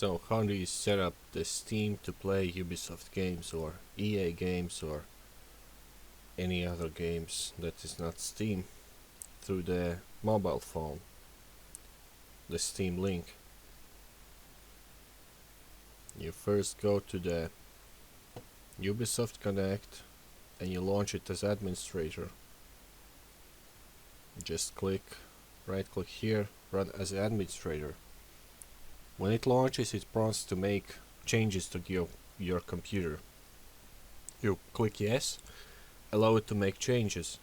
So how do you set up the Steam to play Ubisoft games or EA games or any other games that is not Steam through the mobile phone, the Steam link? You first go to the Ubisoft Connect and you launch it as administrator. Just right click here, run as administrator. When it launches, it prompts to make changes to your computer. You click yes, allow it to make changes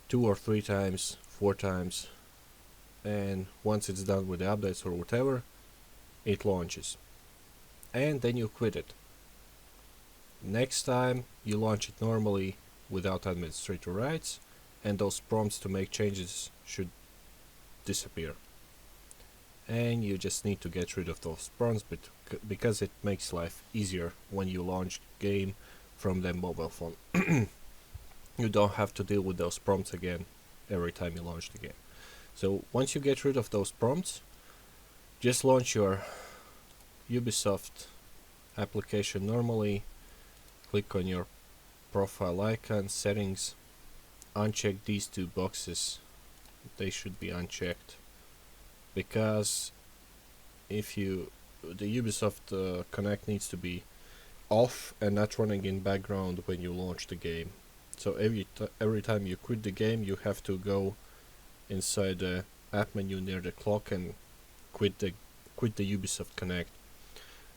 2 or 3 times, 4 times, and once it's done with the updates or whatever, it launches. And then you quit it. Next time you launch it normally without administrator rights, and those prompts to make changes should disappear. And you just need to get rid of those prompts because it makes life easier when you launch game from the mobile phone. You don't have to deal with those prompts again every time you launch the game. So once you get rid of those prompts, just launch your Ubisoft application normally, click on your profile icon, settings, uncheck these two boxes. They should be unchecked because the Ubisoft Connect needs to be off and not running in background when you launch the game. So every time you quit the game, you have to go inside the app menu near the clock and quit the Ubisoft Connect.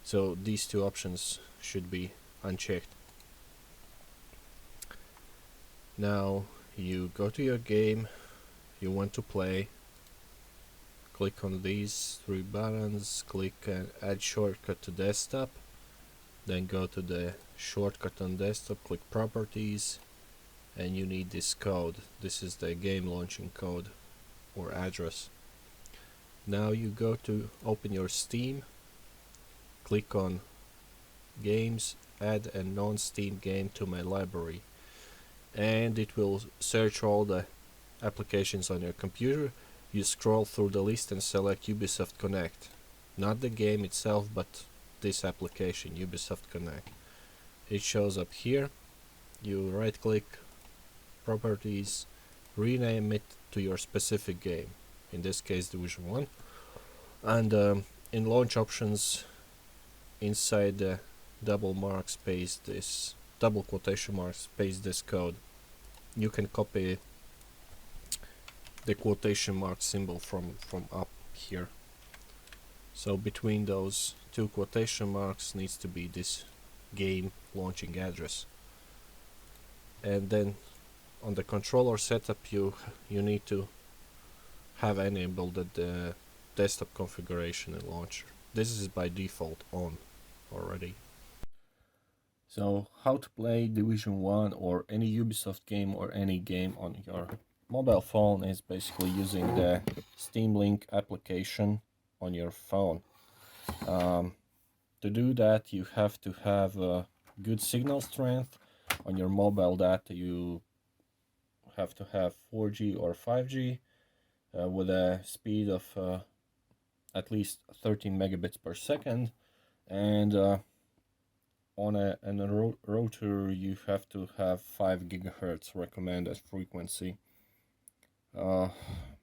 So these two options should be unchecked. Now you go to your game you want to play, click on these three buttons, click add shortcut to desktop, then go to the shortcut on desktop, click properties, and you need this code. This is the game launching code or address. Now you go to open your Steam, click on games, add a non-Steam game to my library, and it will search all the applications on your computer. You scroll through the list and select Ubisoft Connect, not the game itself but this application, Ubisoft Connect. It shows up here. You right click, properties, rename it to your specific game, in this case Division 1, and in launch options inside the double quotation marks, paste this code. You can copy the quotation mark symbol from up here. So between those two quotation marks needs to be this game launching address. And then on the controller setup you need to have enabled the desktop configuration and launcher. This is by default on already. So how to play Division 1 or any Ubisoft game or any game on your mobile phone is basically using the Steam Link application on your phone. To do that you have to have a good signal strength. On your mobile data you have to have 4G or 5G with a speed of at least 13 megabits per second, and on a router you have to have 5 gigahertz recommended frequency.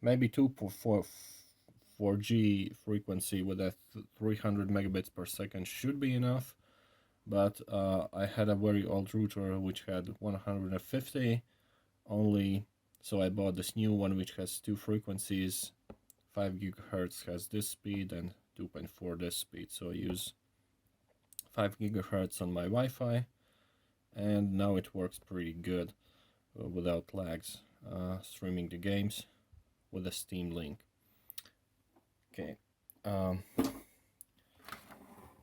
Maybe 4G frequency with a 300 megabits per second should be enough, but I had a very old router which had 150 only, so I bought this new one which has two frequencies. 5 gigahertz has this speed and 2.4 this speed, so I use 5 gigahertz on my Wi-Fi, and now it works pretty good without lags, streaming the games with a Steam Link. Okay,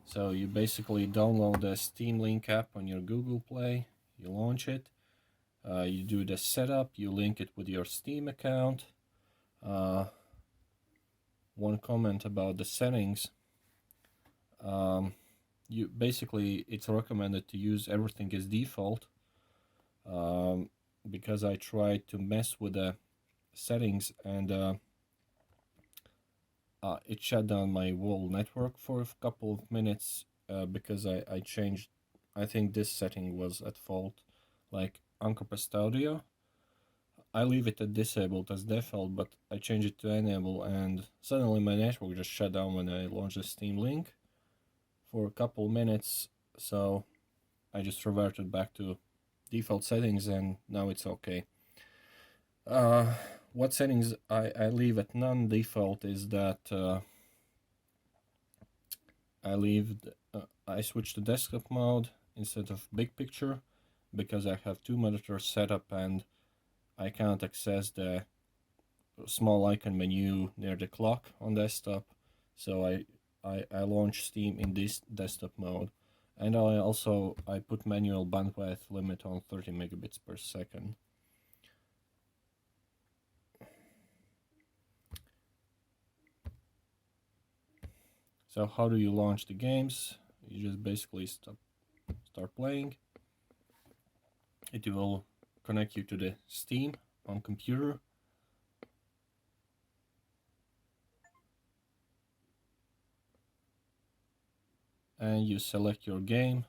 so you basically download the Steam Link app on your Google Play, you launch it, you do the setup, you link it with your Steam account. One comment about the settings. It's recommended to use everything as default, because I tried to mess with the settings and it shut down my whole network for a couple of minutes because I changed. I think this setting was at fault, like uncompressed audio. I leave it at disabled as default, but I change it to enable, and suddenly my network just shut down when I launched the Steam Link for a couple minutes. So I just reverted back to default settings, and now it's okay. What settings I leave at non-default is that I switch to desktop mode instead of big picture because I have two monitors set up and I cannot access the small icon menu near the clock on desktop. So I launch Steam in this desktop mode, and I put manual bandwidth limit on 30 megabits per second. So how do you launch the games? You just basically start playing. It will connect you to the Steam on computer. And you select your game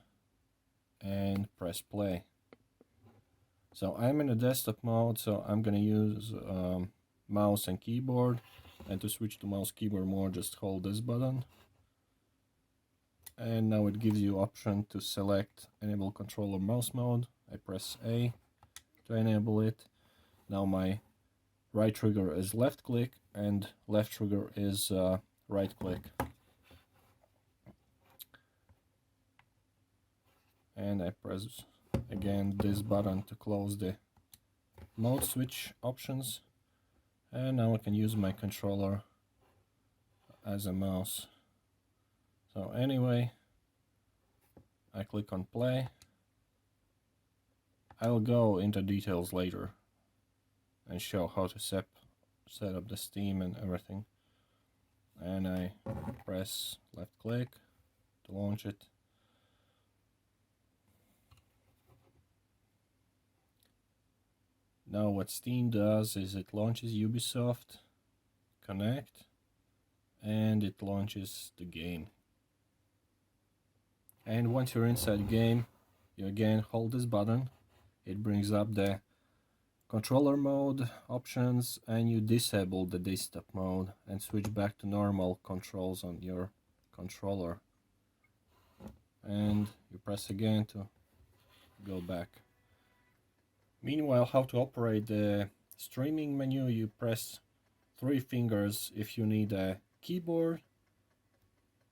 and press play. So I'm in a desktop mode, so I'm gonna use mouse and keyboard, and to switch to mouse keyboard mode, just hold this button. And now it gives you option to select enable controller mouse mode. I press A to enable it. Now my right trigger is left click and left trigger is right click. And I press again this button to close the mode switch options, and now I can use my controller as a mouse. So anyway, I click on play. I'll go into details later and show how to set up the Steam and everything. And I press left click to launch it. Now what Steam does is it launches Ubisoft Connect and it launches the game. And once you're inside the game, you again hold this button. It brings up the controller mode options and you disable the desktop mode and switch back to normal controls on your controller. And you press again to go back. Meanwhile, how to operate the streaming menu, you press 3 fingers if you need a keyboard,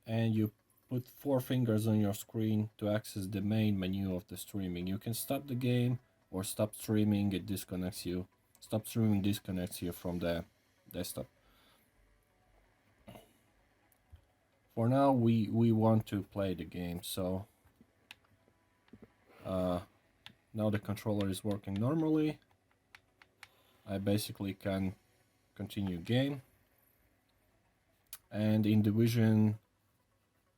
and you put 4 fingers on your screen to access the main menu of the streaming. You can stop the game or stop streaming, it disconnects you. Stop streaming disconnects you from the desktop. For now, we want to play the game, so now the controller is working normally. I basically can continue game. And in Division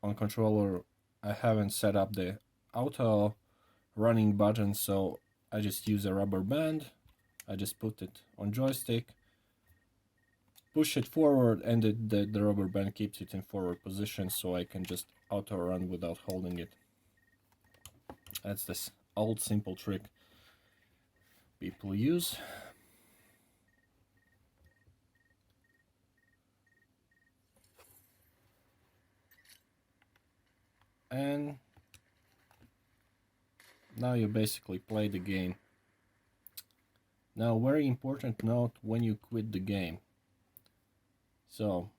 on controller, I haven't set up the auto running button, so I just use a rubber band. I just put it on joystick, push it forward, and the rubber band keeps it in forward position, so I can just auto run without holding it. That's this old simple trick people use. And now you basically play the game. Now, very important note when you quit the game. So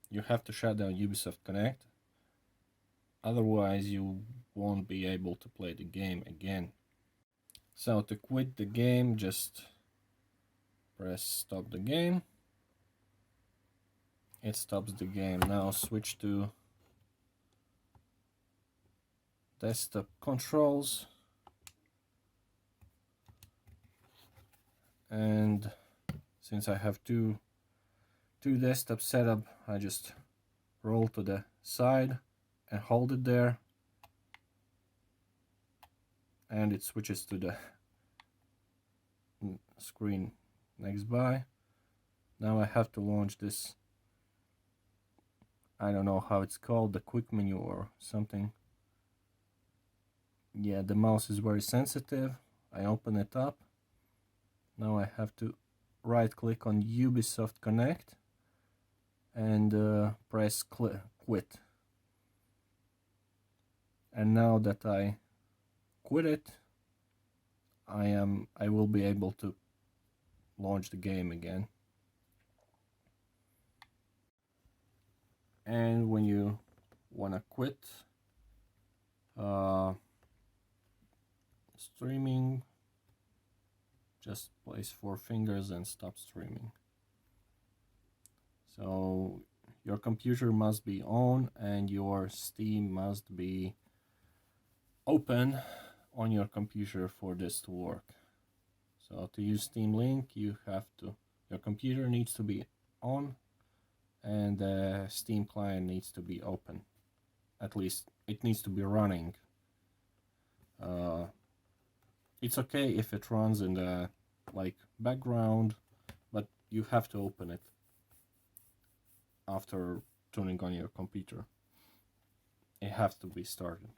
you have to shut down Ubisoft Connect, otherwise you won't be able to play the game again. So to quit the game, just press stop the game. It stops the game. Now switch to desktop controls, and since I have two desktop setup, I just roll to the side and hold it there, and it switches to the screen next by. Now I have to launch this, I don't know how it's called, the quick menu or something. Yeah, the mouse is very sensitive. I open it up. Now I have to right click on Ubisoft Connect and press quit. And now that I quit it, I will be able to launch the game again. And when you wanna quit streaming, just place 4 fingers and stop streaming. So your computer must be on and your Steam must be open on your computer for this to work. So to use Steam Link, your computer needs to be on and the Steam client needs to be open. At least it needs to be running. It's okay if it runs in the background, but you have to open it after turning on your computer. It has to be started.